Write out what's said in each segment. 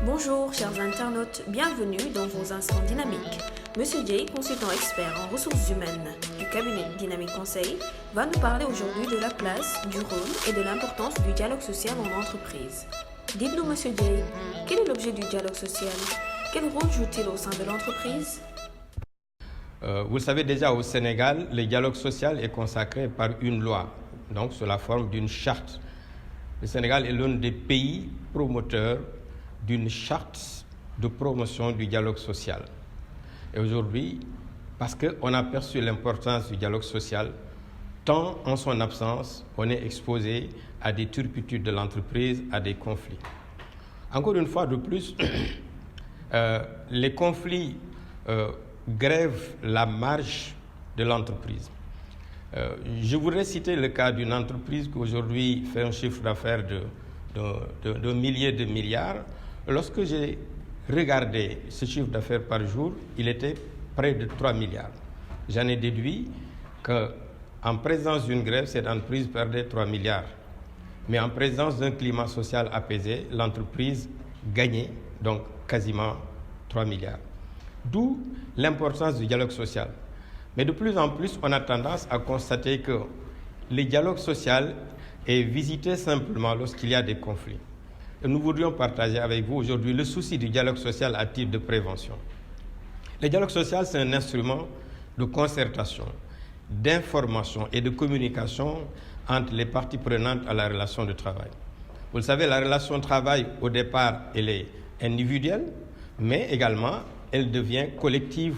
Bonjour chers internautes, bienvenue dans vos instants dynamiques. Monsieur Jay, consultant expert en ressources humaines du cabinet Dynamique Conseil, va nous parler aujourd'hui de la place, du rôle et de l'importance du dialogue social en entreprise. Dites-nous Monsieur Jay, quel est l'objet du dialogue social? Quel rôle joue-t-il au sein de l'entreprise? Vous le savez déjà, au Sénégal, le dialogue social est consacré par une loi, donc sous la forme d'une charte. Le Sénégal est l'un des pays promoteurs d'une charte de promotion du dialogue social. Et aujourd'hui, parce qu'on a perçu l'importance du dialogue social, tant en son absence, on est exposé à des turpitudes de l'entreprise, à des conflits. Encore une fois de plus, les conflits grèvent la marge de l'entreprise. Je voudrais citer le cas d'une entreprise qui aujourd'hui fait un chiffre d'affaires de milliers de milliards. Lorsque j'ai regardé ce chiffre d'affaires par jour, il était près de 3 milliards. J'en ai déduit qu'en présence d'une grève, cette entreprise perdait 3 milliards. Mais en présence d'un climat social apaisé, l'entreprise gagnait donc quasiment 3 milliards. D'où l'importance du dialogue social. Mais de plus en plus, on a tendance à constater que le dialogue social est visité simplement lorsqu'il y a des conflits. Et nous voudrions partager avec vous aujourd'hui le souci du dialogue social à titre de prévention. Le dialogue social, c'est un instrument de concertation, d'information et de communication entre les parties prenantes à la relation de travail. Vous le savez, la relation de travail, au départ, elle est individuelle, mais également, elle devient collective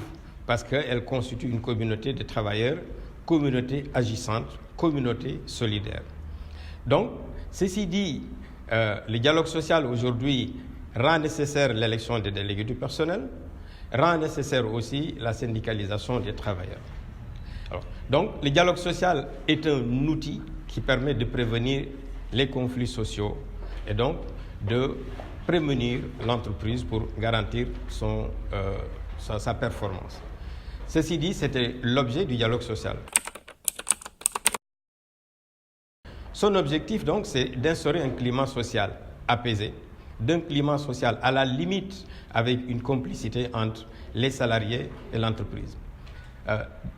parce qu'elle constitue une communauté de travailleurs, communauté agissante, communauté solidaire. Donc, ceci dit, le dialogue social aujourd'hui rend nécessaire l'élection des délégués du personnel, rend nécessaire aussi la syndicalisation des travailleurs. Donc, le dialogue social est un outil qui permet de prévenir les conflits sociaux et donc de prémunir l'entreprise pour garantir sa performance. Ceci dit, c'était l'objet du dialogue social. Son objectif, donc, c'est d'instaurer un climat social apaisé, d'un climat social à la limite avec une complicité entre les salariés et l'entreprise.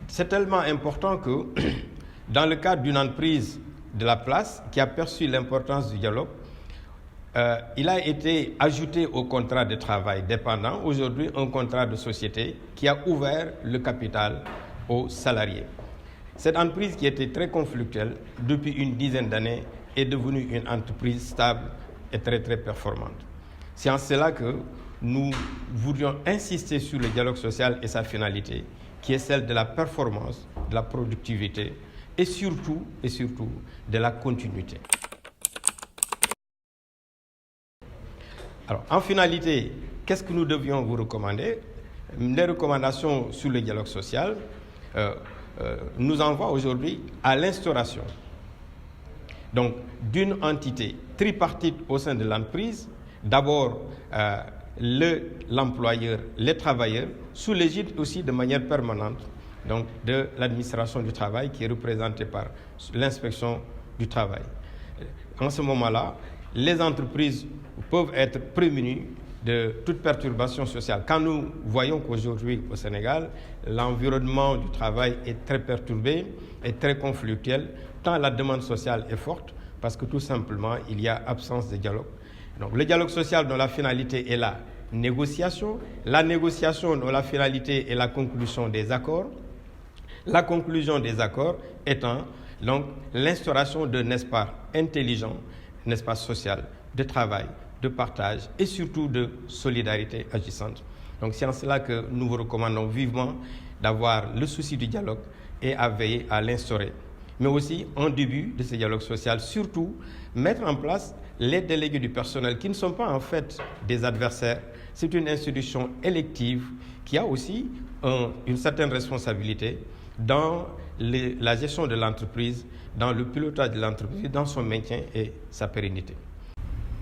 C'est tellement important que, dans le cadre d'une entreprise de la place qui a perçu l'importance du dialogue, il a été ajouté au contrat de travail dépendant aujourd'hui un contrat de société qui a ouvert le capital aux salariés. Cette entreprise qui était très conflictuelle depuis une dizaine d'années est devenue une entreprise stable et très performante. C'est en cela que nous voudrions insister sur le dialogue social et sa finalité, qui est celle de la performance, de la productivité et surtout de la continuité. Alors, en finalité, qu'est-ce que nous devions vous recommander? Les recommandations sur le dialogue social nous envoient aujourd'hui à l'instauration donc d'une entité tripartite au sein de l'entreprise. D'abord, l'employeur, les travailleurs, sous l'égide aussi de manière permanente donc de l'administration du travail qui est représentée par l'inspection du travail. En ce moment-là, les entreprises peuvent être prémunies de toute perturbation sociale. Quand nous voyons qu'aujourd'hui au Sénégal, l'environnement du travail est très perturbé et très conflictuel, tant la demande sociale est forte parce que tout simplement il y a absence de dialogue. Donc le dialogue social dont la finalité est la négociation dont la finalité est la conclusion des accords, la conclusion des accords étant donc l'instauration d'un espace intelligent, un espace social de travail, de partage et surtout de solidarité agissante. Donc c'est en cela que nous vous recommandons vivement d'avoir le souci du dialogue et à veiller à l'instaurer. Mais aussi, en début de ce dialogue social, surtout mettre en place les délégués du personnel qui ne sont pas en fait des adversaires. C'est une institution élective qui a aussi une certaine responsabilité dans la gestion de l'entreprise, dans le pilotage de l'entreprise, dans son maintien et sa pérennité.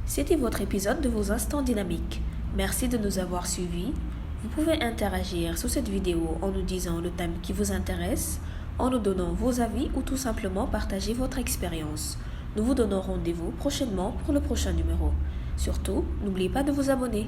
C'était votre épisode de vos instants dynamiques. Merci de nous avoir suivis. Vous pouvez interagir sous cette vidéo en nous disant le thème qui vous intéresse, en nous donnant vos avis ou tout simplement partager votre expérience. Nous vous donnons rendez-vous prochainement pour le prochain numéro. Surtout, n'oubliez pas de vous abonner.